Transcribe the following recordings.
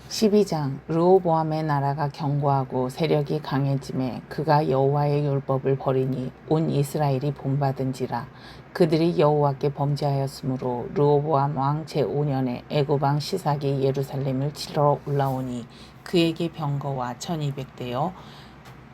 12장 르호보암의 나라가 견고하고 세력이 강해짐에 그가 여호와의 율법을 버리니 온 이스라엘이 본받은지라. 그들이 여호와께 범죄하였으므로 르호보암 왕 제5년에 애굽 왕 시삭이 예루살렘을 치러 올라오니 그에게 병거와 1200대여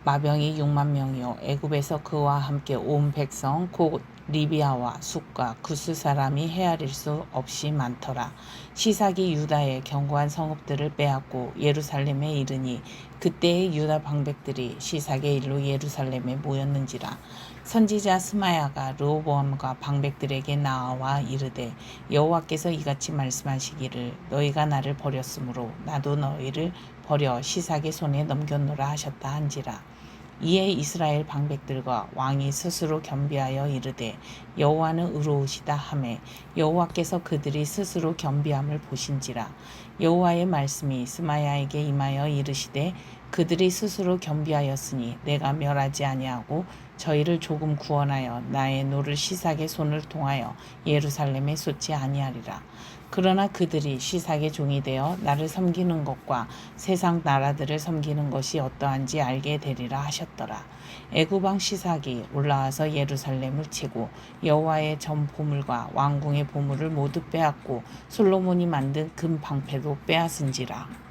마병이 6만 명이요 애굽에서 그와 함께 온 백성 곧 리비아와 숫과 구스 사람이 헤아릴 수 없이 많더라. 시삭이 유다의 견고한 성읍들을 빼앗고 예루살렘에 이르니 그때의 유다 방백들이 시삭의 일로 예루살렘에 모였는지라. 선지자 스마야가 르호보암과 방백들에게 나와 이르되 여호와께서 이같이 말씀하시기를 너희가 나를 버렸으므로 나도 너희를 버려 시삭의 손에 넘겼노라 하셨다 한지라. 이에 이스라엘 방백들과 왕이 스스로 겸비하여 이르되 여호와는 의로우시다 하매 여호와께서 그들이 스스로 겸비함을 보신지라. 여호와의 말씀이 스마야에게 임하여 이르시되 그들이 스스로 겸비하였으니 내가 멸하지 아니하고 저희를 조금 구원하여 나의 노를 시삭의 손을 통하여 예루살렘에 쏟지 아니하리라. 그러나 그들이 시삭의 종이 되어 나를 섬기는 것과 세상 나라들을 섬기는 것이 어떠한지 알게 되리라 하셨더라. 애굽 왕 시삭이 올라와서 예루살렘을 치고 여호와의 전 보물과 왕궁의 보물을 모두 빼앗고 솔로몬이 만든 금 방패도 빼앗은지라.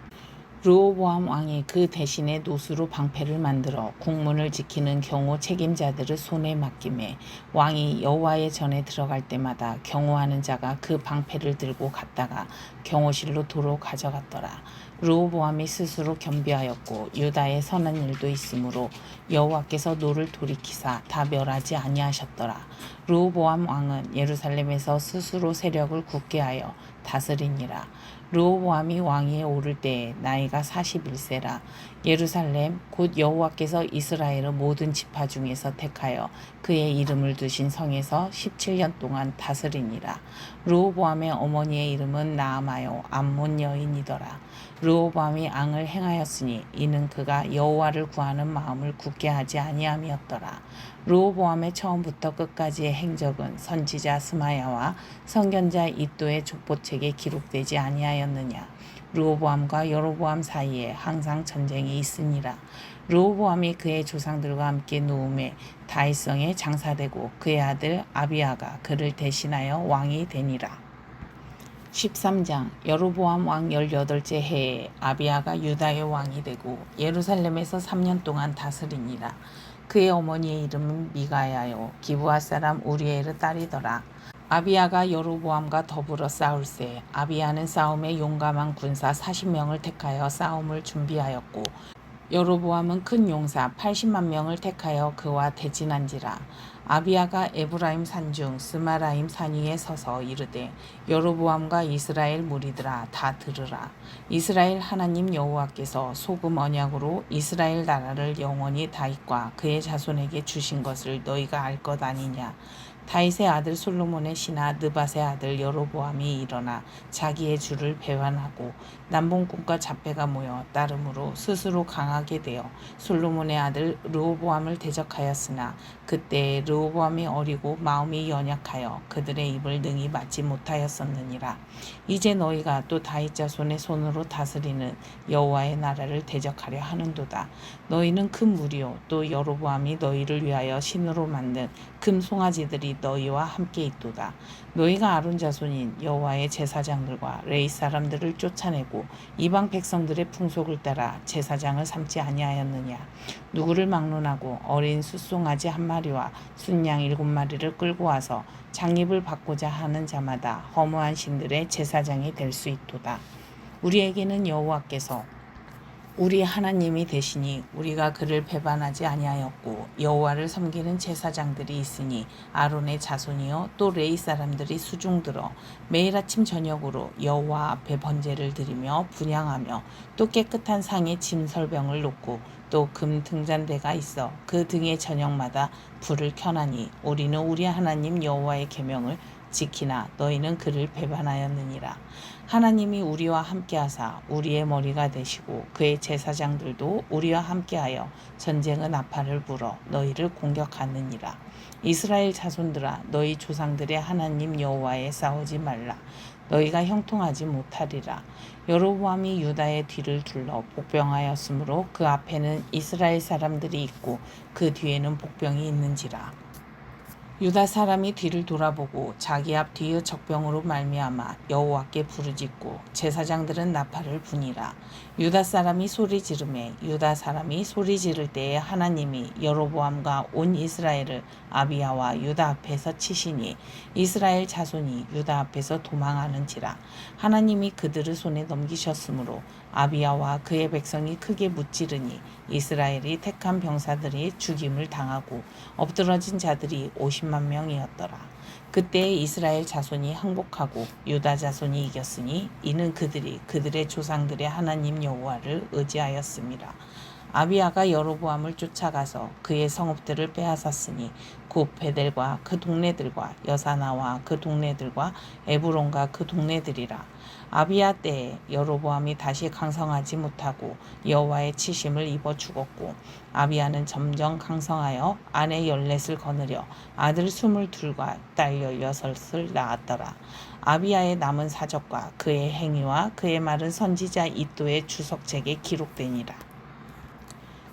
르호보암 왕이 그 대신에 노수로 방패를 만들어 국문을 지키는 경호 책임자들을 손에 맡김에 왕이 여호와의 전에 들어갈 때마다 경호하는 자가 그 방패를 들고 갔다가 경호실로 도로 가져갔더라. 르호보암이 스스로 겸비하였고 유다에 선한 일도 있으므로 여호와께서 노를 돌이키사 다 멸하지 아니하셨더라. 르호보암 왕은 예루살렘에서 스스로 세력을 굳게 하여 다스리니라. 르호보암이 왕위에 오를 때에 나이가 41세라. 예루살렘 곧 여호와께서 이스라엘의 모든 지파 중에서 택하여 그의 이름을 두신 성에서 17년 동안 다스리니라. 르호보암의 어머니의 이름은 나아마요 암몬 여인이더라. 르호보암이 앙을 행하였으니 이는 그가 여호와를 구하는 마음을 굳게 하지 아니함이었더라. 르호보암의 처음부터 끝까지의 행적은 선지자 스마야와 선견자 이도의 족보책에 기록되지 아니하였느냐. 르호보암과 여로보암 사이에 항상 전쟁이 있으니라. 르호보암이 그의 조상들과 함께 누움에 다윗성에 장사되고 그의 아들 아비야가 그를 대신하여 왕이 되니라. 13장 여로보암 왕 18째 해에 아비야가 유다의 왕이 되고 예루살렘에서 3년 동안 다스리니라. 그의 어머니의 이름은 미가야요 기브아 사람 우리엘의 딸이더라. 아비야가 여로보암과 더불어 싸울세 아비야는 싸움에 용감한 군사 40명을 택하여 싸움을 준비하였고 여로보암은 큰 용사 80만 명을 택하여 그와 대진한지라. 아비야가 에브라임 산중 스마라임 산 위에 서서 이르되 여로보암과 이스라엘 무리들아 다 들으라. 이스라엘 하나님 여호와께서 소금 언약으로 이스라엘 나라를 영원히 다윗과 그의 자손에게 주신 것을 너희가 알 것 아니냐. 다윗의 아들 솔로몬의 신하 느밧의 아들 여로보암이 일어나 자기의 주를 배반하고 남봉꾼과 잡배가 모여 따름으로 스스로 강하게 되어 솔로몬의 아들 르호보암을 대적하였으나 그때 르호보암이 어리고 마음이 연약하여 그들의 입을 능히 막지 못하였었느니라. 이제 너희가 또 다윗 자손의 손으로 다스리는 여호와의 나라를 대적하려 하는도다. 너희는 큰 무리요 또 여로보암이 너희를 위하여 신으로 만든 금 송아지들이 너희와 함께 있도다. 너희가 아론 자손인 여호와의 제사장들과 레위 사람들을 쫓아내고 이방 백성들의 풍속을 따라 제사장을 삼지 아니하였느냐. 누구를 막론하고 어린 숫송아지 한 마리와 순양 7마리를 끌고 와서 장립을 받고자 하는 자마다 허무한 신들의 제사장이 될 수 있도다. 우리에게는 여호와께서 우리 하나님이 되시니 우리가 그를 배반하지 아니하였고 여호와를 섬기는 제사장들이 있으니 아론의 자손이요 또 레위 사람들이 수중들어 매일 아침 저녁으로 여호와 앞에 번제를 드리며 분향하며 또 깨끗한 상에 진설병을 놓고 또 금 등잔대가 있어 그 등의 저녁마다 불을 켜나니 우리는 우리 하나님 여호와의 계명을 지키나 너희는 그를 배반하였느니라. 하나님이 우리와 함께하사 우리의 머리가 되시고 그의 제사장들도 우리와 함께하여 전쟁의 나팔을 불어 너희를 공격하느니라. 이스라엘 자손들아 너희 조상들의 하나님 여호와에 싸우지 말라. 너희가 형통하지 못하리라. 여로보암이 유다의 뒤를 둘러 복병하였으므로 그 앞에는 이스라엘 사람들이 있고 그 뒤에는 복병이 있는지라. 유다 사람이 뒤를 돌아보고 자기 앞 뒤의 적병으로 말미암아 여호와께 부르짖고 제사장들은 나팔을 부니라. 유다 사람이 소리 지르매 유다 사람이 소리 지를 때에 하나님이 여로보암과 온 이스라엘을 아비야와 유다 앞에서 치시니 이스라엘 자손이 유다 앞에서 도망하는지라. 하나님이 그들을 손에 넘기셨으므로 아비야와 그의 백성이 크게 무찌르니 이스라엘이 택한 병사들이 죽임을 당하고 엎드러진 자들이 50만 명이었더라. 그때 이스라엘 자손이 항복하고 유다 자손이 이겼으니 이는 그들이 그들의 조상들의 하나님 여호와를 의지하였습니다. 아비야가 여로보암을 쫓아가서 그의 성읍들을 빼앗았으니 곧 베델과 그 동네들과 여사나와 그 동네들과 에브론과 그 동네들이라. 아비야 때에 여로보암이 다시 강성하지 못하고 여호와의 치심을 입어 죽었고 아비야는 점점 강성하여 아내 14을 거느려 아들 22과 딸 16을 낳았더라. 아비야의 남은 사적과 그의 행위와 그의 말은 선지자 이도의 주석책에 기록되니라.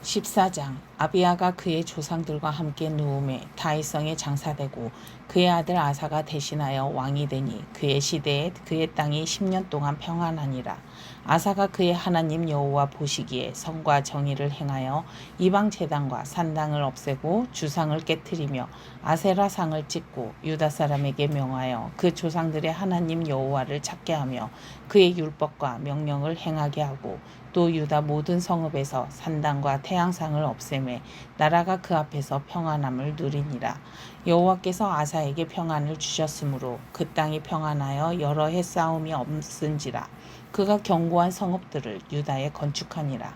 14장. 아비야가 그의 조상들과 함께 누움에 다윗성에 장사되고 그의 아들 아사가 대신하여 왕이 되니 그의 시대에 그의 땅이 10년 동안 평안하니라. 아사가 그의 하나님 여호와 보시기에 선과 정의를 행하여 이방 제단과 산당을 없애고 주상을 깨뜨리며 아세라상을 찢고 유다 사람에게 명하여 그 조상들의 하나님 여호와를 찾게 하며 그의 율법과 명령을 행하게 하고 또 유다 모든 성읍에서 산당과 태양상을 없애매 나라가 그 앞에서 평안함을 누리니라. 여호와께서 아사에게 평안을 주셨으므로 그 땅이 평안하여 여러 해 싸움이 없은지라. 그가 견고한 성읍들을 유다에 건축하니라.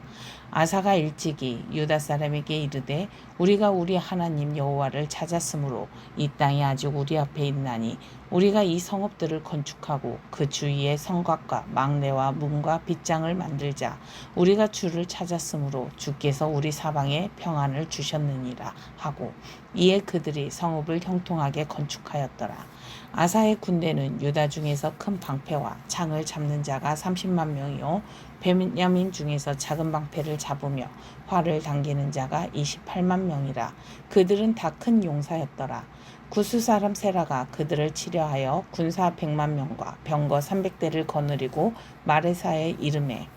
아사가 일찍이 유다 사람에게 이르되 우리가 우리 하나님 여호와를 찾았으므로 이 땅이 아직 우리 앞에 있나니 우리가 이 성읍들을 건축하고 그 주위에 성곽과 망대와 문과 빗장을 만들자. 우리가 주를 찾았으므로 주께서 우리 사방에 평안을 주셨느니라 하고 이에 그들이 성읍을 형통하게 건축하였더라. 아사의 군대는 유다 중에서 큰 방패와 창을 잡는 자가 30만 명이요 베냐민 중에서 작은 방패를 잡으며 활을 당기는 자가 28만 명이라. 그들은 다 큰 용사였더라. 구스 사람 세라가 그들을 치려하여 군사 100만 명과 병거 300대를 거느리고 마레사에 이르매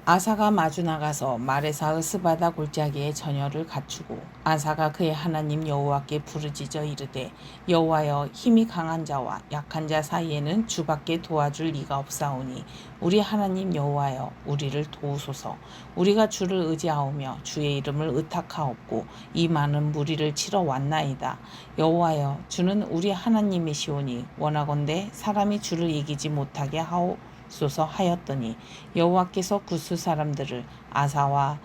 아사가 마주 나가서 마레사의 스바다 골짜기에 전열을 갖추고 아사가 그의 하나님 여호와께 부르짖어 이르되 여호와여 힘이 강한 자와 약한 자 사이에는 주밖에 도와줄 이가 없사오니 우리 하나님 여호와여 우리를 도우소서. 우리가 주를 의지하오며 주의 이름을 의탁하옵고 이 많은 무리를 치러 왔나이다. 여호와여 주는 우리 하나님이시오니 원하건대 사람이 주를 이기지 못하게 하옵소서 하였더니 여호와께서 구스 사람들을 아사와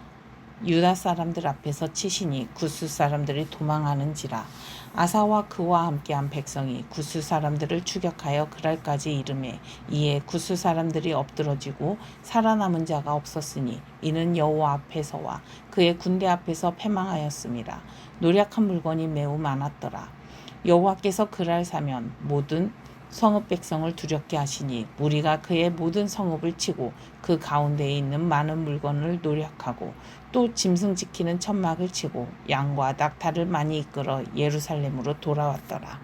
유다 사람들 앞에서 치시니 구스 사람들이 도망하는지라. 아사와 그와 함께한 백성이 구스 사람들을 추격하여 그랄까지 이르매 이에 구스 사람들이 엎드러지고 살아남은 자가 없었으니 이는 여호와 앞에서와 그의 군대 앞에서 패망하였습니다. 노력한 물건이 매우 많았더라. 여호와께서 그랄 사면 모든 성읍 백성을 두렵게 하시니 무리가 그의 모든 성읍을 치고 그 가운데에 있는 많은 물건을 노력하고 또 짐승 지키는 천막을 치고 양과 낙타를 많이 이끌어 예루살렘으로 돌아왔더라.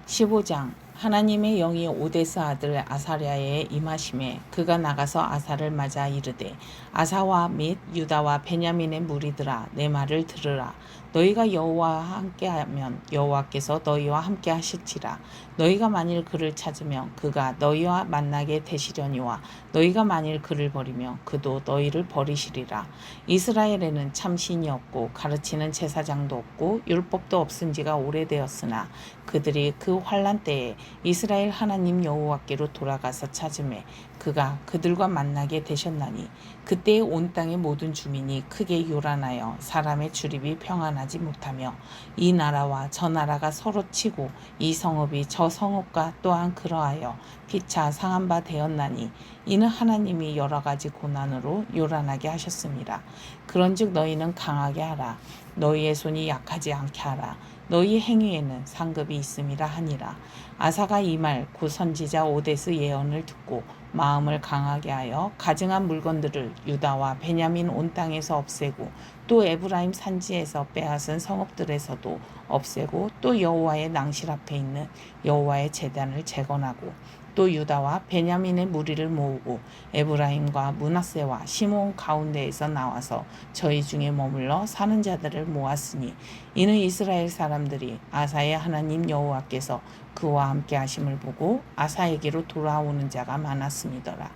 15장. 하나님의 영이 오데스 아들 아사랴에 임하심에 그가 나가서 아사를 맞아 이르되 아사와 및 유다와 베냐민의 무리들아 내 말을 들으라. 너희가 여호와와 함께하면 여호와께서 너희와 함께 하실지라. 너희가 만일 그를 찾으면 그가 너희와 만나게 되시려니와 너희가 만일 그를 버리면 그도 너희를 버리시리라. 이스라엘에는 참 신이 없고 가르치는 제사장도 없고 율법도 없은 지가 오래되었으나 그들이 그 환난 때에 이스라엘 하나님 여호와께로 돌아가서 찾음에 그가 그들과 만나게 되셨나니 그때에 온 땅의 모든 주민이 크게 요란하여 사람의 출입이 평안하지 못하며 이 나라와 저 나라가 서로 치고 이 성읍이 저 성읍과 또한 그러하여 피차 상한 바 되었나니 이는 하나님이 여러 가지 고난으로 요란하게 하셨습니다. 그런즉 너희는 강하게 하라. 너희의 손이 약하지 않게 하라. 너희 행위에는 상급이 있음이라 하니라. 아사가 이 말 곧 선지자 오데스 예언을 듣고 마음을 강하게 하여 가증한 물건들을 유다와 베냐민 온 땅에서 없애고 또 에브라임 산지에서 빼앗은 성읍들에서도 없애고 또 여호와의 낭실 앞에 있는 여호와의 제단을 재건하고 또 유다와 베냐민의 무리를 모으고 에브라임과 므낫세와 시므온 가운데에서 나와서 저희 중에 머물러 사는 자들을 모았으니 이는 이스라엘 사람들이 아사의 하나님 여호와께서 그와 함께 하심을 보고 아사에게로 돌아오는 자가 많았음이더라.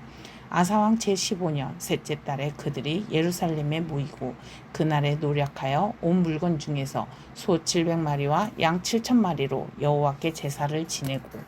아사왕 제15년 셋째 달에 그들이 예루살렘에 모이고 그날에 노력하여 온 물건 중에서 소 700마리와 양 7,000마리로 여호와께 제사를 지내고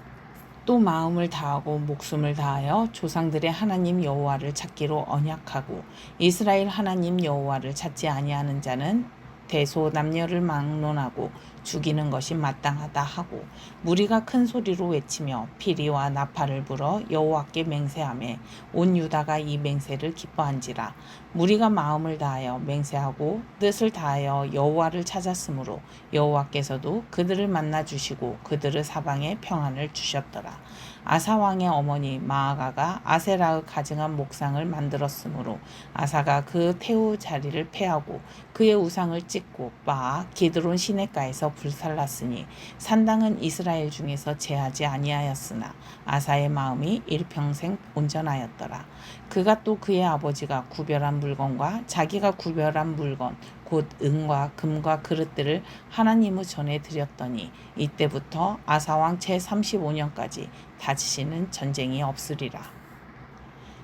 또 마음을 다하고 목숨을 다하여 조상들의 하나님 여호와를 찾기로 언약하고 이스라엘 하나님 여호와를 찾지 아니하는 자는 대소남녀를 막론하고 죽이는 것이 마땅하다 하고 무리가 큰 소리로 외치며 피리와 나팔을 불어 여호와께 맹세하며 온 유다가 이 맹세를 기뻐한지라. 무리가 마음을 다하여 맹세하고 뜻을 다하여 여호와를 찾았으므로 여호와께서도 그들을 만나 주시고 그들의 사방에 평안을 주셨더라. 아사 왕의 어머니 마아가가 아세라의 가증한 목상을 만들었으므로 아사가 그 태우 자리를 폐하고 그의 우상을 찢고 빻아 기드론 시냇가에서 불살랐으니 산당은 이스라엘 중에서 제하지 아니하였으나 아사의 마음이 일평생 온전하였더라. 그가 또 그의 아버지가 구별한 물건과 자기가 구별한 물건 곧 은과 금과 그릇들을 하나님의 전에 드렸더니 이때부터 아사왕 제35년까지 다시는 전쟁이 없으리라.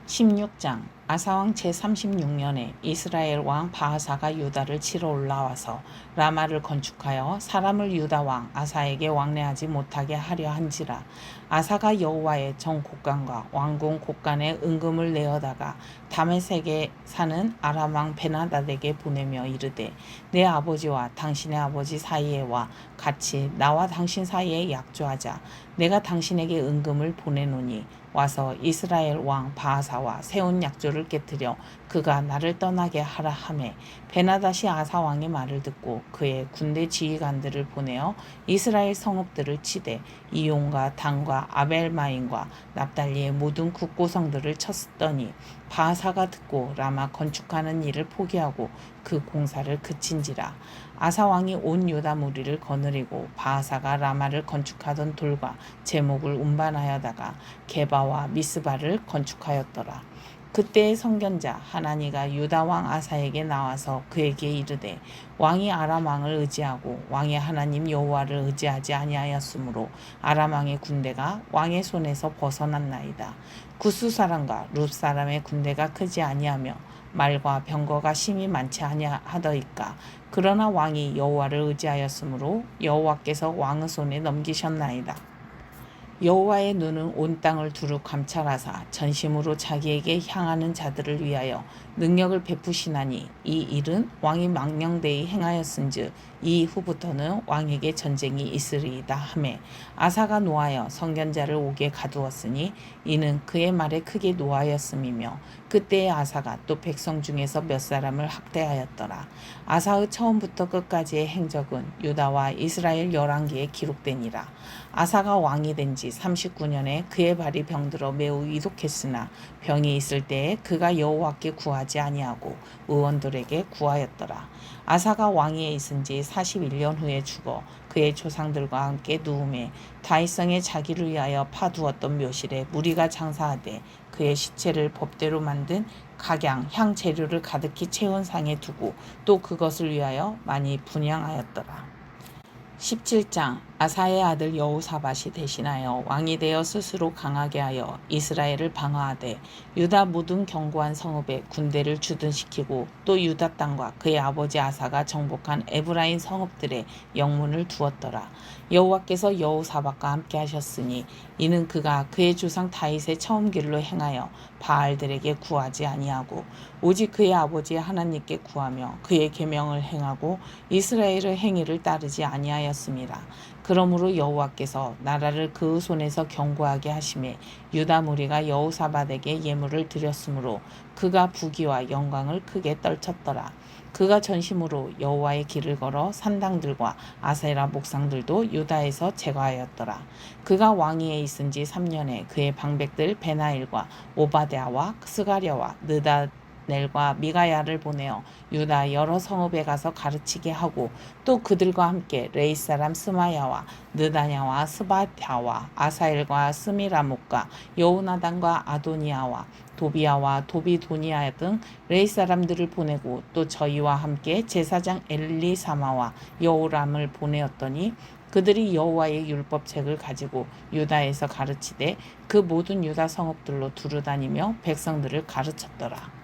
16장 아사왕 제36년에 이스라엘 왕 바하사가 유다를 치러 올라와서 라마를 건축하여 사람을 유다 왕 아사에게 왕래하지 못하게 하려 한지라. 아사가 여호와의 정 곳간과 왕궁 곳간에 은금을 내어다가 다메섹에 사는 아람 왕 베나닷에게 보내며 이르되 내 아버지와 당신의 아버지 사이에와 같이 나와 당신 사이에 약조하자. 내가 당신에게 은금을 보내노니 와서 이스라엘 왕 바하사와 세운 약조를 깨뜨려 그가 나를 떠나게 하라 하매 베나닷이 아사 왕의 말을 듣고 그의 군대 지휘관들을 보내어 이스라엘 성읍들을 치되 이온과 단과 아벨마임과 납달리의 모든 국고성들을 쳤더니 바하사가 듣고 라마 건축하는 일을 포기하고 그 공사를 그친지라. 아사 왕이 온 유다 무리를 거느리고 바하사가 라마를 건축하던 돌과 제목을 운반하여다가 게바와 미스바를 건축하였더라. 그때의 선견자 하나니가 유다 왕 아사에게 나와서 그에게 이르되 왕이 아람 왕을 의지하고 왕의 하나님 여호와를 의지하지 아니하였으므로 아람 왕의 군대가 왕의 손에서 벗어났나이다. 구스 사람과 룹 사람의 군대가 크지 아니하며 말과 병거가 심히 많지 아니하더이까. 그러나 왕이 여호와를 의지하였으므로 여호와께서 왕의 손에 넘기셨나이다. 여호와의 눈은 온 땅을 두루 감찰하사 전심으로 자기에게 향하는 자들을 위하여 능력을 베푸시나니 이 일은 왕이 망령되이 행하였은즉 이후부터는 왕에게 전쟁이 있으리이다 하매 아사가 노하여 선견자를 옥에 가두었으니 이는 그의 말에 크게 노하였음이며 그때의 아사가 또 백성 중에서 몇 사람을 학대하였더라. 아사의 처음부터 끝까지의 행적은 유다와 이스라엘 열왕기에 기록되니라. 아사가 왕이 된 지 39년에 그의 발이 병들어 매우 위독했으나 병이 있을 때에 그가 여호와께 구하지 아니하고 의원들에게 구하였더라. 아사가 왕위에 있은 지 41년 후에 죽어 그의 조상들과 함께 누움에 다윗성에 자기를 위하여 파두었던 묘실에 무리가 장사하되 그의 시체를 법대로 만든 각양 향 재료를 가득히 채운 상에 두고 또 그것을 위하여 많이 분향하였더라. 17장 아사의 아들 여호사밧이 대신하여 왕이 되어 스스로 강하게 하여 이스라엘을 방어하되 유다 모든 견고한 성읍에 군대를 주둔시키고 또 유다 땅과 그의 아버지 아사가 정복한 에브라임 성읍들에 영문을 두었더라. 여호와께서 여호사밧과 함께 하셨으니 이는 그가 그의 조상 다윗의 처음 길로 행하여 바알들에게 구하지 아니하고 오직 그의 아버지 하나님께 구하며 그의 계명을 행하고 이스라엘의 행위를 따르지 아니하였습니다. 그러므로 여호와께서 나라를 그 손에서 견고하게 하심에 유다 무리가 여호사밧에게 예물을 드렸으므로 그가 부귀와 영광을 크게 떨쳤더라. 그가 전심으로 여호와의 길을 걸어 산당들과 아세라 목상들도 유다에서 제거하였더라. 그가 왕위에 있은 지 3년에 그의 방백들 베나일과 오바댜와 스가랴와 느다넬과 미가야를 보내어 유다 여러 성읍에 가서 가르치게 하고 또 그들과 함께 레이 사람 스마야와 느다냐와 스바랴와 아사엘과 스미라목과 여호나단과 아도니아와 도비야와 도비도니아 등 레이 사람들을 보내고 또 저희와 함께 제사장 엘리사마와 여호람을 보내었더니 그들이 여호와의 율법책을 가지고 유다에서 가르치되 그 모든 유다 성읍들로 두루다니며 백성들을 가르쳤더라.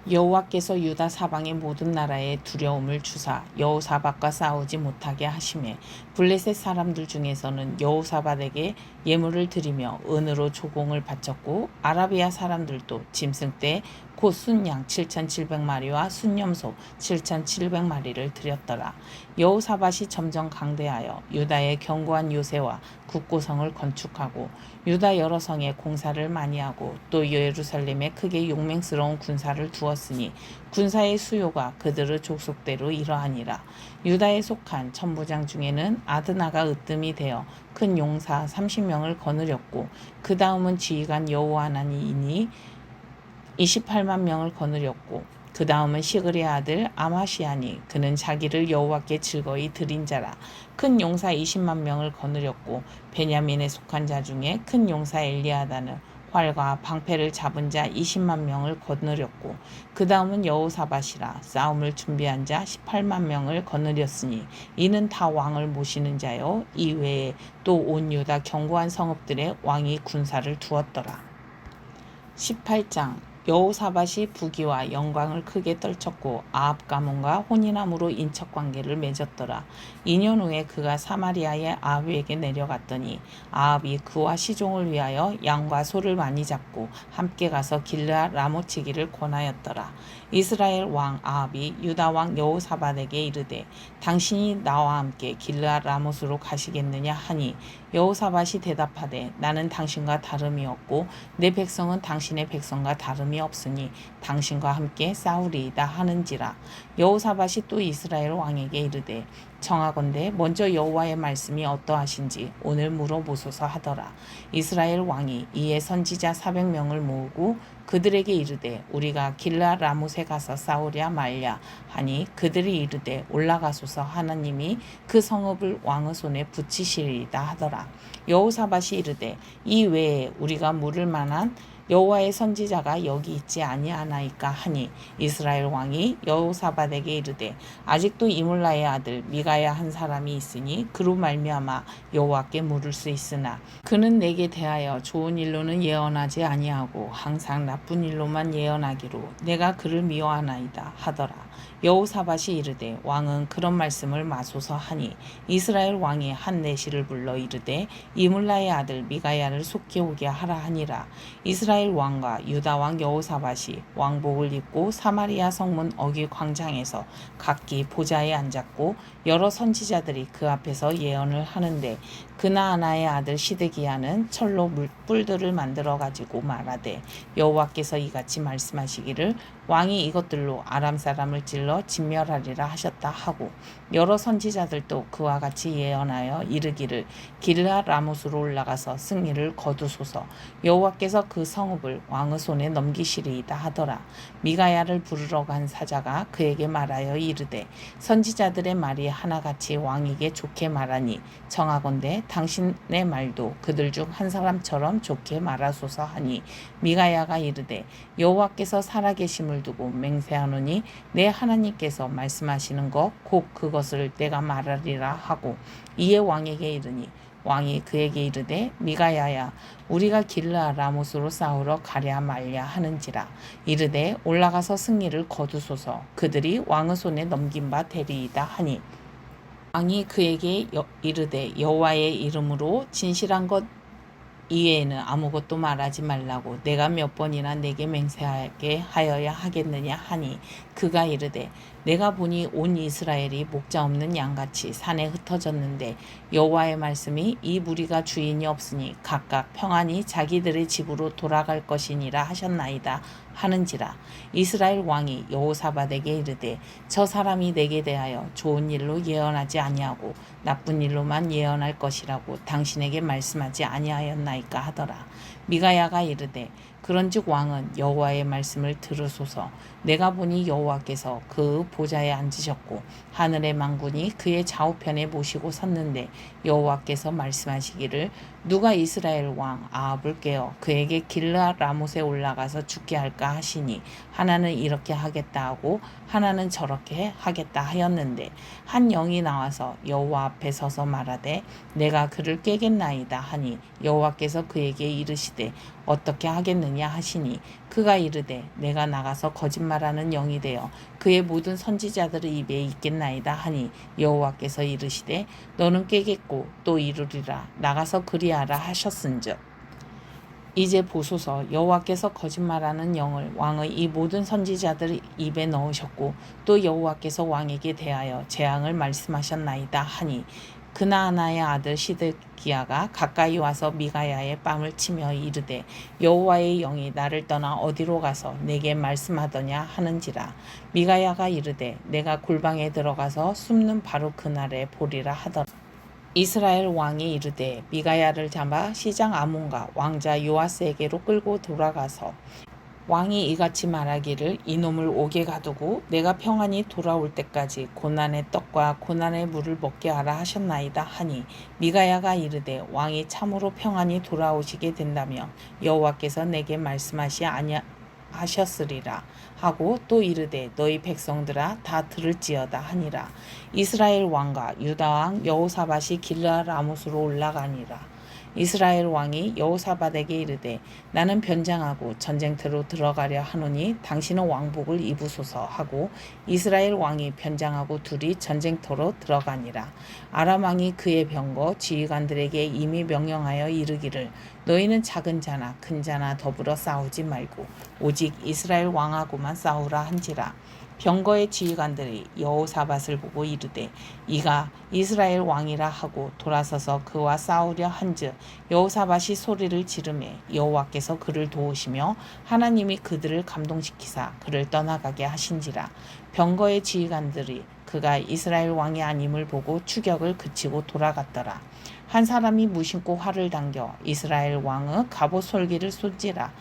여호와께서 유다 사방의 모든 나라에 두려움을 주사 여호사밧과 싸우지 못하게 하심에 블레셋 사람들 중에서는 여호사밧에게 예물을 드리며 은으로 조공을 바쳤고 아라비아 사람들도 짐승떼 곧 순양 7,700마리와 순염소 7,700마리를 드렸더라. 여호사밧이 점점 강대하여 유다의 견고한 요새와 국고성을 건축하고 유다 여러 성에 공사를 많이 하고 또 예루살렘에 크게 용맹스러운 군사를 두었으니 군사의 수요가 그들의 족속대로 이러하니라. 유다에 속한 천부장 중에는 아드나가 으뜸이 되어 큰 용사 30명을 거느렸고 그 다음은 지휘관 여호하나니이니 28만 명을 거느렸고 그 다음은 시그리의 아들 아마시아니 그는 자기를 여호와께 즐거이 드린 자라. 큰 용사 20만 명을 거느렸고 베냐민에 속한 자 중에 큰 용사 엘리아다는 활과 방패를 잡은 자 20만 명을 거느렸고 그 다음은 여호사밧이라. 싸움을 준비한 자 18만 명을 거느렸으니 이는 다 왕을 모시는 자요. 이외에 또 온 유다 견고한 성읍들의 왕이 군사를 두었더라. 18장 여호사밧이 부귀와 영광을 크게 떨쳤고 아합 가문과 혼인함으로 인척관계를 맺었더라. 2년 후에 그가 사마리아의 아합에게 내려갔더니 아합이 그와 시종을 위하여 양과 소를 많이 잡고 함께 가서 길르앗 라모치기를 권하였더라. 이스라엘 왕 아합이 유다 왕 여호사밧에게 이르되 당신이 나와 함께 길르앗 라못으로 가시겠느냐 하니 여호사밧이 대답하되 나는 당신과 다름이 없고 내 백성은 당신의 백성과 다름이 없으니 당신과 함께 싸우리이다 하는지라. 여호사밧이 또 이스라엘 왕에게 이르되 청하건대 먼저 여호와의 말씀이 어떠하신지 오늘 물어보소서 하더라. 이스라엘 왕이 이에 선지자 400명을 모으고 그들에게 이르되 우리가 길르앗 라못에 가서 싸우랴 말랴 하니 그들이 이르되 올라가소서 하나님이 그 성읍을 왕의 손에 붙이시리이다 하더라. 여호사밧이 이르되 이 외에 우리가 물을 만한 여호와의 선지자가 여기 있지 아니하나이까 하니 이스라엘 왕이 여호사밧에게 이르되 아직도 이물라의 아들 미가야 한 사람이 있으니 그로 말미암아 여호와께 물을 수 있으나 그는 내게 대하여 좋은 일로는 예언하지 아니하고 항상 나쁜 일로만 예언하기로 내가 그를 미워하나이다 하더라. 여호사밧이 이르되 왕은 그런 말씀을 마소서 하니 이스라엘 왕이 한 내시를 불러 이르되 이물라의 아들 미가야를 속히 오게 하라 하니라. 이스라엘 왕과 유다 왕 여호사밧이 왕복을 입고 사마리아 성문 어귀 광장에서 각기 보좌에 앉았고 여러 선지자들이 그 앞에서 예언을 하는데 그나아나의 아들 시드기야는 철로 뿔들을 만들어 가지고 말하되 여호와께서 이같이 말씀하시기를 왕이 이것들로 아람 사람을 찔러 진멸하리라 하셨다 하고 여러 선지자들도 그와 같이 예언하여 이르기를 길르앗 라못으로 올라가서 승리를 거두소서 여호와께서 그 성읍을 왕의 손에 넘기시리이다 하더라. 미가야를 부르러 간 사자가 그에게 말하여 이르되 선지자들의 말이 하나같이 왕에게 좋게 말하니 청하건대 당신의 말도 그들 중 한 사람처럼 좋게 말하소서 하니 미가야가 이르되 여호와께서 살아계심을 두고 맹세하노니 내 하나님께서 말씀하시는 것 곧 그것을 내가 말하리라 하고 이에 왕에게 이르니 왕이 그에게 이르되 미가야야 우리가 길르앗 라못으로 싸우러 가랴 말랴 하는지라. 이르되 올라가서 승리를 거두소서 그들이 왕의 손에 넘긴 바 되리이다 하니 왕이 그에게 이르되 여호와의 이름으로 진실한 것 이외에는 아무것도 말하지 말라고 내가 몇 번이나 내게 맹세하게 하여야 하겠느냐 하니 그가 이르되 내가 보니 온 이스라엘이 목자 없는 양같이 산에 흩어졌는데 여호와의 말씀이 이 무리가 주인이 없으니 각각 평안히 자기들의 집으로 돌아갈 것이니라 하셨나이다 하는지라. 이스라엘 왕이 여호사밧에게 이르되 저 사람이 내게 대하여 좋은 일로 예언하지 아니하고 나쁜 일로만 예언할 것이라고 당신에게 말씀하지 아니하였나이까 하더라. 미가야가 이르되 그런즉 왕은 여호와의 말씀을 들으소서. 내가 보니 여호와께서 그 보좌에 앉으셨고 하늘의 만군이 그의 좌우편에 모시고 섰는데 여호와께서 말씀하시기를 누가 이스라엘 왕 아합을 깨어 그에게 길르앗 라못에 올라가서 죽게 할까 하시니 하나는 이렇게 하겠다 하고 하나는 저렇게 하겠다 하였는데 한 영이 나와서 여호와 앞에 서서 말하되 내가 그를 깨겠나이다 하니 여호와께서 그에게 이르시되 어떻게 하겠느냐 하시니 그가 이르되 내가 나가서 거짓말하는 영이 되어 그의 모든 선지자들의 입에 있겠나이다 하니 여호와께서 이르시되 너는 깨겠고 또 이루리라 나가서 그리하라 하셨은즉 이제 보소서 여호와께서 거짓말하는 영을 왕의 이 모든 선지자들 입에 넣으셨고 또 여호와께서 왕에게 대하여 재앙을 말씀하셨나이다 하니 그나아나의 아들 시드기야가 가까이 와서 미가야의 뺨을 치며 이르되 여호와의 영이 나를 떠나 어디로 가서 내게 말씀하더냐 하는지라. 미가야가 이르되 내가 골방에 들어가서 숨는 바로 그날에 보리라 하더라. 이스라엘 왕이 이르되 미가야를 잡아 시장 아몬과 왕자 요아스에게로 끌고 돌아가서 왕이 이같이 말하기를 이놈을 옥에 가두고 내가 평안히 돌아올 때까지 고난의 떡과 고난의 물을 먹게 하라 하셨나이다 하니 미가야가 이르되 왕이 참으로 평안히 돌아오시게 된다면 여호와께서 내게 말씀하시 아니하셨으리라 하고 또 이르되 너희 백성들아 다 들을지어다 하니라. 이스라엘 왕과 유다 왕 여호사밧이 길르앗 라못으로 올라가니라. 이스라엘 왕이 여호사밧에게 이르되 나는 변장하고 전쟁터로 들어가려 하노니 당신은 왕복을 입으소서 하고 이스라엘 왕이 변장하고 둘이 전쟁터로 들어가니라. 아람 왕이 그의 병거 지휘관들에게 이미 명령하여 이르기를 너희는 작은 자나 큰 자나 더불어 싸우지 말고 오직 이스라엘 왕하고만 싸우라 한지라. 병거의 지휘관들이 여호사밧을 보고 이르되 이가 이스라엘 왕이라 하고 돌아서서 그와 싸우려 한즉 여호사밧이 소리를 지르매 여호와께서 그를 도우시며 하나님이 그들을 감동시키사 그를 떠나가게 하신지라. 병거의 지휘관들이 그가 이스라엘 왕이 아님을 보고 추격을 그치고 돌아갔더라. 한 사람이 무심코 활을 당겨 이스라엘 왕의 갑옷 솔기를 쏜지라.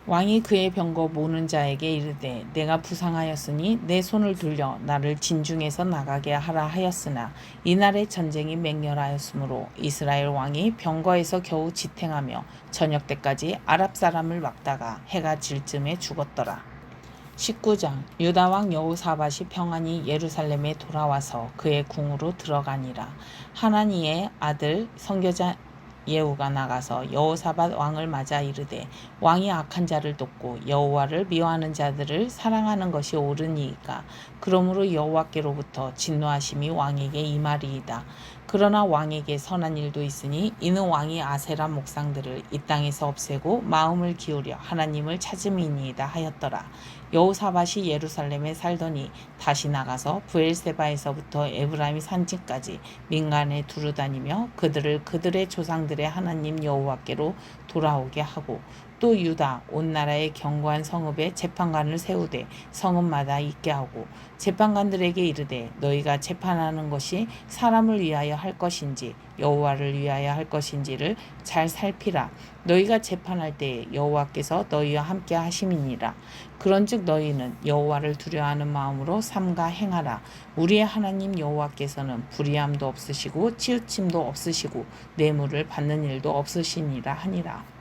왕이 그의 병거 모는 자에게 이르되 내가 부상하였으니 내 손을 들려 나를 진중에서 나가게 하라 하였으나 이날의 전쟁이 맹렬하였으므로 이스라엘 왕이 병거에서 겨우 지탱하며 저녁 때까지 아랍 사람을 막다가 해가 질 쯤에 죽었더라. 19장 유다 왕 여호사밧이 평안히 예루살렘에 돌아와서 그의 궁으로 들어가니라. 하나니의 아들 선교자 예후가 나가서 여호사밧 왕을 맞아 이르되 왕이 악한 자를 돕고 여호와를 미워하는 자들을 사랑하는 것이 옳으니이까 그러므로 여호와께로부터 진노하심이 왕에게 임하리이다. 그러나 왕에게 선한 일도 있으니 이는 왕이 아세라 목상들을 이 땅에서 없애고 마음을 기울여 하나님을 찾음이니이다 하였더라. 여호사밧이 예루살렘에 살더니 다시 나가서 브엘세바에서부터 에브라임 산지까지 민간에 두루다니며 그들을 그들의 조상들의 하나님 여호와께로 돌아오게 하고 또 유다 온 나라의 견고한 성읍에 재판관을 세우되 성읍마다 있게 하고 재판관들에게 이르되 너희가 재판하는 것이 사람을 위하여 할 것인지 여호와를 위하여 할 것인지를 잘 살피라. 너희가 재판할 때에 여호와께서 너희와 함께 하심이니라. 그런즉 너희는 여호와를 두려워하는 마음으로 삼가 행하라. 우리의 하나님 여호와께서는 불의함도 없으시고 치우침도 없으시고 뇌물을 받는 일도 없으시니라 하니라.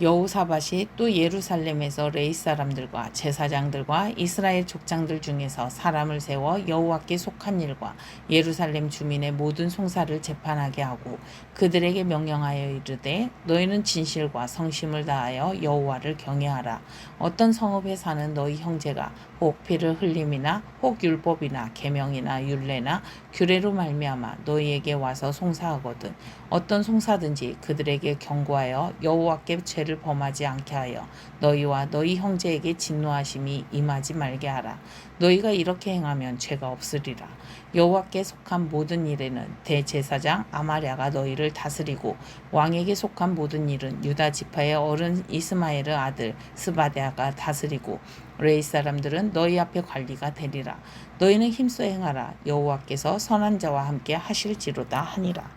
여호사밧이 또 예루살렘에서 레위 사람들과 제사장들과 이스라엘 족장들 중에서 사람을 세워 여호와께 속한 일과 예루살렘 주민의 모든 송사를 재판하게 하고 그들에게 명령하여 이르되 너희는 진실과 성심을 다하여 여호와를 경외하라. 어떤 성읍에 사는 너희 형제가 혹 피를 흘림이나 혹 율법이나 계명이나 율례나 규례로 말미암아 너희에게 와서 송사하거든 어떤 송사든지 그들에게 경고하여 여호와께 죄를 죄를 범하지 않게 하여 너희와 너희 형제에게 진노하심이 임하지 말게 하라. 너희가 이렇게 행하면 죄가 없으리라. 여호와께 속한 모든 일에는 대제사장 아마랴가 너희를 다스리고 왕에게 속한 모든 일은 유다 지파의 어른 이스마엘의 아들 스바데아가 다스리고 레이 사람들은 너희 앞에 관리가 되리라. 너희는 힘써 행하라. 여호와께서 선한 자와 함께 하실지로다 하니라.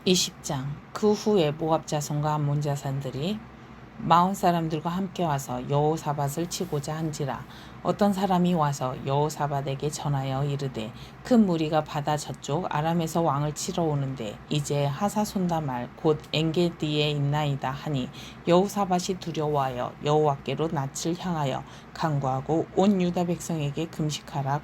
20장. 그 후에 모압 자손과 암몬 자손들이 마온 사람들과 함께 와서 여호사밧을 치고자 한지라. 어떤 사람이 와서 여호사밧에게 전하여 이르되 큰 무리가 바다 저쪽 아람에서 왕을 치러 오는데 이제 하사손다 말 곧 엔게디에 있나이다 하니 여호사밧이 두려워하여 여호와께로 낯을 향하여 간구하고 온 유다 백성에게 금식하라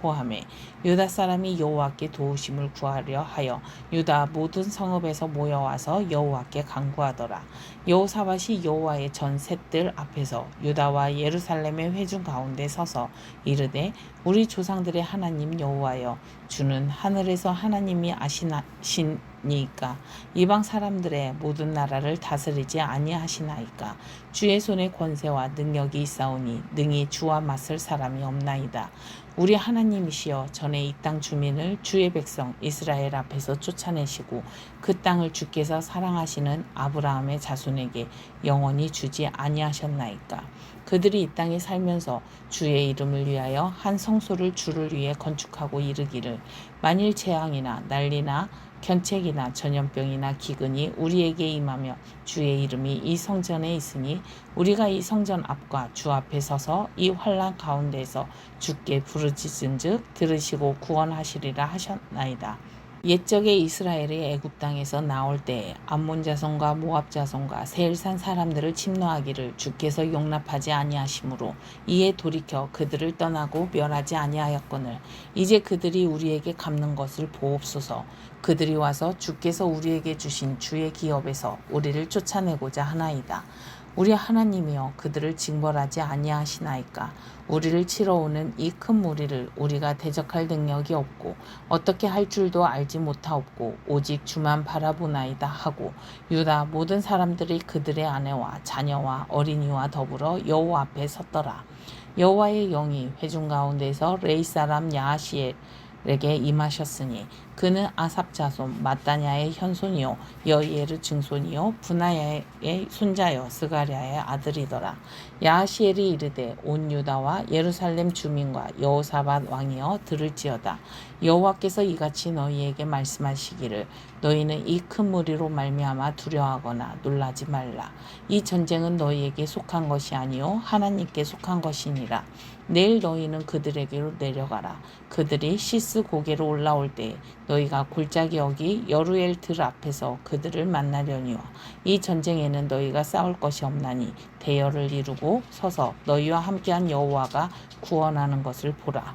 포함해 유다 사람이 여호와께 도우심을 구하려 하여 유다 모든 성읍에서 모여와서 여호와께 간구하더라. 여호사밧이 여호와의 전 셋들 앞에서 유다와 예루살렘의 회중 가운데 서서 이르되 우리 조상들의 하나님 여호와여 주는 하늘에서 하나님이 아시나시니까 이방 사람들의 모든 나라를 다스리지 아니하시나이까. 주의 손에 권세와 능력이 있사오니 능히 주와 맞설 사람이 없나이다. 우리 하나님이시여 전에 이 땅 주민을 주의 백성 이스라엘 앞에서 쫓아내시고 그 땅을 주께서 사랑하시는 아브라함의 자손에게 영원히 주지 아니하셨나이까. 그들이 이 땅에 살면서 주의 이름을 위하여 한 성소를 주를 위해 건축하고 이르기를 만일 재앙이나 난리나 견책이나 전염병이나 기근이 우리에게 임하며 주의 이름이 이 성전에 있으니 우리가 이 성전 앞과 주 앞에 서서 이 환난 가운데에서 주께 부르짖은즉 들으시고 구원하시리라 하셨나이다. 옛적에 이스라엘이 애굽 땅에서 나올 때에 암몬 자손과 모압 자손과 세일산 사람들을 침노하기를 주께서 용납하지 아니하시므로 이에 돌이켜 그들을 떠나고 멸하지 아니하였거늘 이제 그들이 우리에게 갚는 것을 보옵소서. 그들이 와서 주께서 우리에게 주신 주의 기업에서 우리를 쫓아내고자 하나이다. 우리 하나님이여 그들을 징벌하지 아니하시나이까. 우리를 치러 오는 이 큰 무리를 우리가 대적할 능력이 없고 어떻게 할 줄도 알지 못하옵고 오직 주만 바라보나이다 하고 유다 모든 사람들이 그들의 아내와 자녀와 어린이와 더불어 여호와 앞에 섰더라. 여호와의 영이 회중 가운데서 레이 사람 야하시엘에게 임하셨으니 그는 아삽 자손 마따냐의 현손이요 여이엘의 증손이요 분하야의 손자요 스가랴의 아들이더라. 야하시엘이 이르되 온 유다와 예루살렘 주민과 여호사밧 왕이여 들을지어다. 여호와께서 이같이 너희에게 말씀하시기를 너희는 이 큰 무리로 말미암아 두려워하거나 놀라지 말라. 이 전쟁은 너희에게 속한 것이 아니요 하나님께 속한 것이니라. 내일 너희는 그들에게로 내려가라. 그들이 시스 고개로 올라올 때 너희가 골짜기 여기 여루엘 들 앞에서 그들을 만나려니와 이 전쟁에는 너희가 싸울 것이 없나니 대열을 이루고 서서 너희와 함께한 여호와가 구원하는 것을 보라.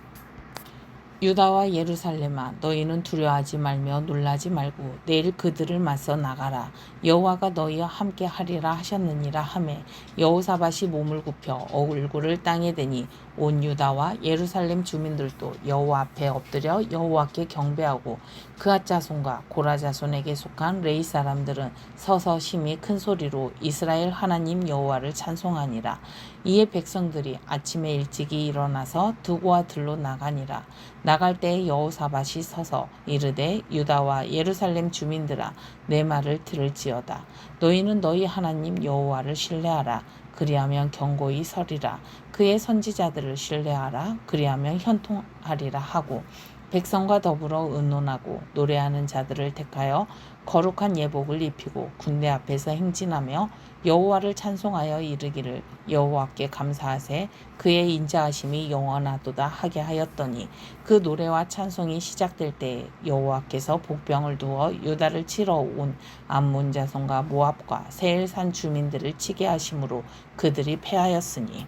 유다와 예루살렘아 너희는 두려워하지 말며 놀라지 말고 내일 그들을 맞서 나가라. 여호와가 너희와 함께 하리라 하셨느니라 하매 여호사밧이 몸을 굽혀 얼굴을 땅에 대니 온 유다와 예루살렘 주민들도 여호와 앞에 엎드려 여호와께 경배하고 그앗 자손과 고라 자손에게 속한 레이 사람들은 서서 심히 큰 소리로 이스라엘 하나님 여호와를 찬송하니라. 이에 백성들이 아침에 일찍이 일어나서 두고와 들로 나가니라. 나갈 때에 여호사밧이 서서 이르되 유다와 예루살렘 주민들아 내 말을 들을지어다. 너희는 너희 하나님 여호와를 신뢰하라. 그리하면 견고히 서리라. 그의 선지자들을 신뢰하라. 그리하면 현통하리라 하고 백성과 더불어 의논하고 노래하는 자들을 택하여 거룩한 예복을 입히고 군대 앞에서 행진하며 여호와를 찬송하여 이르기를 여호와께 감사하세 그의 인자하심이 영원하도다 하게 하였더니 그 노래와 찬송이 시작될 때에 여호와께서 복병을 두어 유다를 치러 온 암몬 자손과 모압과 세일산 주민들을 치게 하심으로 그들이 패하였으니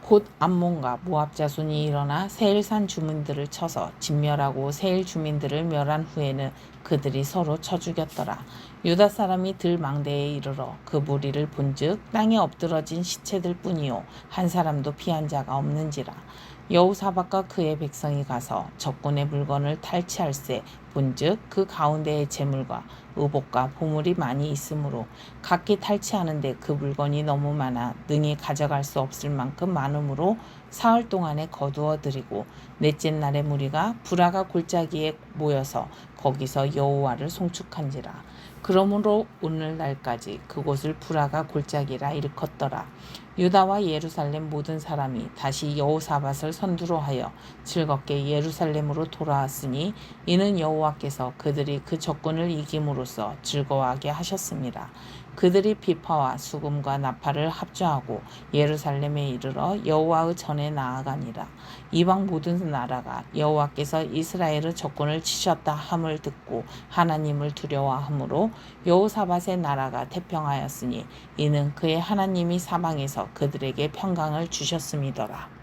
곧 암몬과 모압 자손이 일어나 세일산 주민들을 쳐서 진멸하고 세일 주민들을 멸한 후에는 그들이 서로 쳐 죽였더라. 유다 사람이 들 망대에 이르러 그 무리를 본즉 땅에 엎드러진 시체들 뿐이요 한 사람도 피한 자가 없는지라. 여호사밧과 그의 백성이 가서 적군의 물건을 탈취할세 본즉 그 가운데의 재물과 의복과 보물이 많이 있으므로 각기 탈취하는데 그 물건이 너무 많아 능히 가져갈 수 없을 만큼 많으므로 사흘 동안에 거두어 드리고 넷째 날에 무리가 브라가 골짜기에 모여서 거기서 여호와를 송축한지라. 그러므로 오늘날까지 그곳을 브라가 골짜기라 일컫더라. 유다와 예루살렘 모든 사람이 다시 여호사밧을 선두로 하여 즐겁게 예루살렘으로 돌아왔으니 이는 여호와께서 그들이 그 적군을 이김으로써 즐거워하게 하셨습니다. 그들이 비파와 수금과 나팔을 합주하고 예루살렘에 이르러 여호와의 전에 나아가니라. 이방 모든 나라가 여호와께서 이스라엘의 적군을 치셨다 함을 듣고 하나님을 두려워하므로 여호사밧의 나라가 태평하였으니 이는 그의 하나님이 사방에서 그들에게 평강을 주셨음이더라.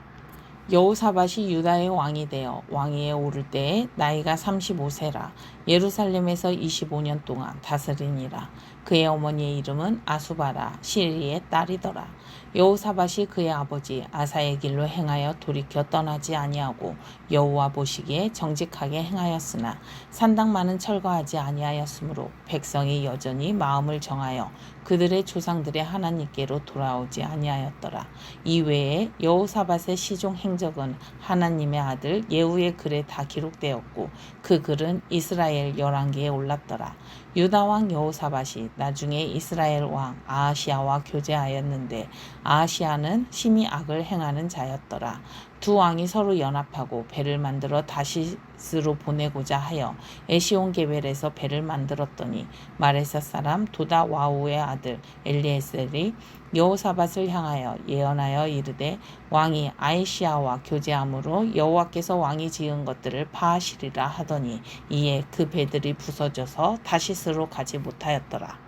여호사밧이 유다의 왕이 되어 왕위에 오를 때에 나이가 35세라. 예루살렘에서 25년 동안 다스리니라. 그의 어머니의 이름은 아수바라 시리의 딸이더라. 여호사밧이 그의 아버지 아사의 길로 행하여 돌이켜 떠나지 아니하고 여호와 보시기에 정직하게 행하였으나 산당만은 철거하지 아니하였으므로 백성이 여전히 마음을 정하여 그들의 조상들의 하나님께로 돌아오지 아니하였더라. 이외에 여호사밧의 시종 행적은 하나님의 아들 예후의 글에 다 기록되었고 그 글은 이스라엘 열왕기에 올랐더라. 유다 왕 여호사밧이 나중에 이스라엘 왕 아하시아와 교제하였는데 아하시아는 심히 악을 행하는 자였더라. 두 왕이 서로 연합하고 배를 만들어 다시스로 보내고자 하여 에시온게벨에서 배를 만들었더니 마레사 사람 도다 와우의 아들 엘리에셀이 여호사밧을 향하여 예언하여 이르되 왕이 아하시아와 교제함으로 여호와께서 왕이 지은 것들을 파하시리라 하더니 이에 그 배들이 부서져서 다시스로 가지 못하였더라.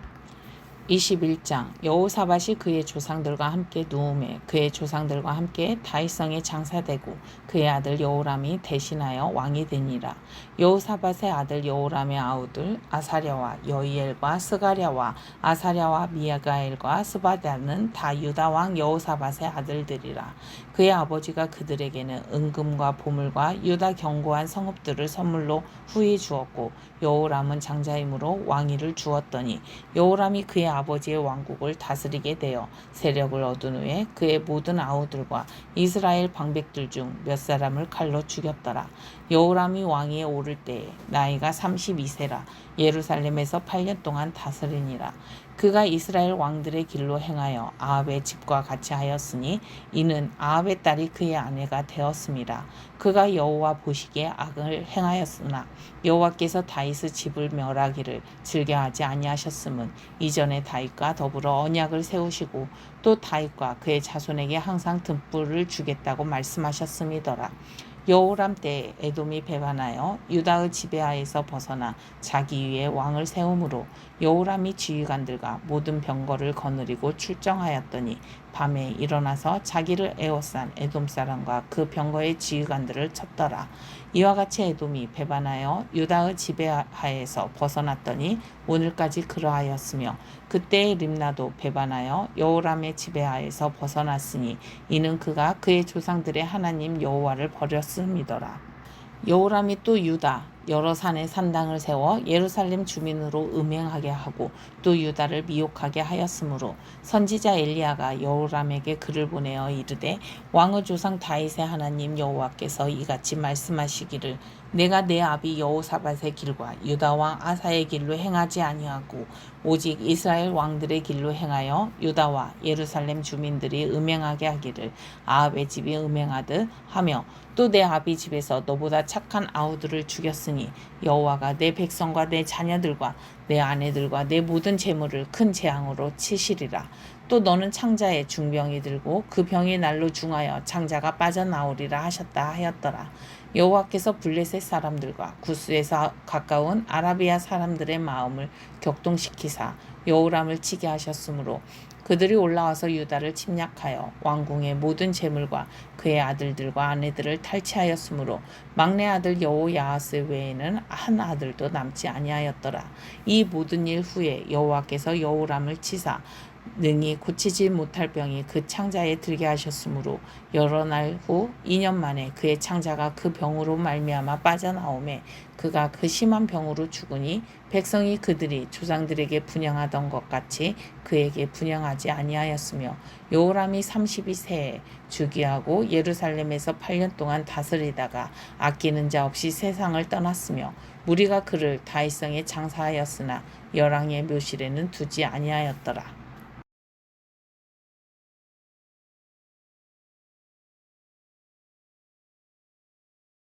21장 여호사밧이 그의 조상들과 함께 누움에 그의 조상들과 함께 다윗성에 장사되고 그의 아들 여호람이 대신하여 왕이 되니라. 여호사밧의 아들 여호람의 아우들 아사랴와 여이엘과 스가랴와 아사랴와 미야가엘과 스바다는 다 유다 왕 여호사밧의 아들들이라. 그의 아버지가 그들에게는 은금과 보물과 유다 견고한 성읍들을 선물로 후히 주었고 여호람은 장자이므로 왕위를 주었더니 여호람이 그의 아버지의 왕국을 다스리게 되어 세력을 얻은 후에 그의 모든 아우들과 이스라엘 방백들 중 몇 사람을 칼로 죽였더라. 여호람이 왕위에 오를 때에 나이가 32세라. 예루살렘에서 8년 동안 다스리니라. 그가 이스라엘 왕들의 길로 행하여 아합의 집과 같이 하였으니 이는 아합의 딸이 그의 아내가 되었습니다. 그가 여호와 보시기에 악을 행하였으나 여호와께서 다윗의 집을 멸하기를 즐겨하지 아니하셨음은 이전에 다윗과 더불어 언약을 세우시고 또 다윗과 그의 자손에게 항상 등불을 주겠다고 말씀하셨음이더라. 여호람 때에 에돔이 배반하여 유다의 지배하에서 벗어나 자기 위에 왕을 세우므로 여호람이 지휘관들과 모든 병거를 거느리고 출정하였더니 밤에 일어나서 자기를 에워싼 에돔 사람과 그 병거의 지휘관들을 쳤더라. 이와 같이 에돔이 배반하여 유다의 지배하에서 벗어났더니 오늘까지 그러하였으며 그때의 림나도 배반하여 여호람의 지배하에서 벗어났으니 이는 그가 그의 조상들의 하나님 여호와를 버렸음이더라. 여호람이 또 유다 여러 산에 산당을 세워 예루살렘 주민으로 음행하게 하고 또 유다를 미혹하게 하였으므로 선지자 엘리야가 여호람에게 글을 보내어 이르되 왕의 조상 다윗의 하나님 여호와께서 이같이 말씀하시기를 내가 내 아비 여호사밧의 길과 유다 왕 아사의 길로 행하지 아니하고 오직 이스라엘 왕들의 길로 행하여 유다와 예루살렘 주민들이 음행하게 하기를 아합의 집이 음행하듯 하며 또 내 아비 집에서 너보다 착한 아우들을 죽였으니 여호와가 내 백성과 내 자녀들과 내 아내들과 내 모든 재물을 큰 재앙으로 치시리라. 또 너는 창자에 중병이 들고 그 병이 날로 중하여 창자가 빠져나오리라 하셨다 하였더라. 여호와께서 블레셋 사람들과 구스에서 가까운 아라비아 사람들의 마음을 격동시키사 여호람을 치게 하셨으므로 그들이 올라와서 유다를 침략하여 왕궁의 모든 재물과 그의 아들들과 아내들을 탈취하였으므로 막내 아들 여호야하스 외에는 한 아들도 남지 아니하였더라. 이 모든 일 후에 여호와께서 여호람을 치사 능히 고치지 못할 병이 그 창자에 들게 하셨으므로 여러 날 후 2년 만에 그의 창자가 그 병으로 말미암아 빠져나오매 그 그가 그 심한 병으로 죽으니 백성이 그들이 조상들에게 분향하던 것 같이 그에게 분향하지 아니하였으며 여호람이 32세에 즉위하고 예루살렘에서 8년 동안 다스리다가 아끼는 자 없이 세상을 떠났으며 무리가 그를 다윗성에 장사하였으나 열왕의 묘실에는 두지 아니하였더라.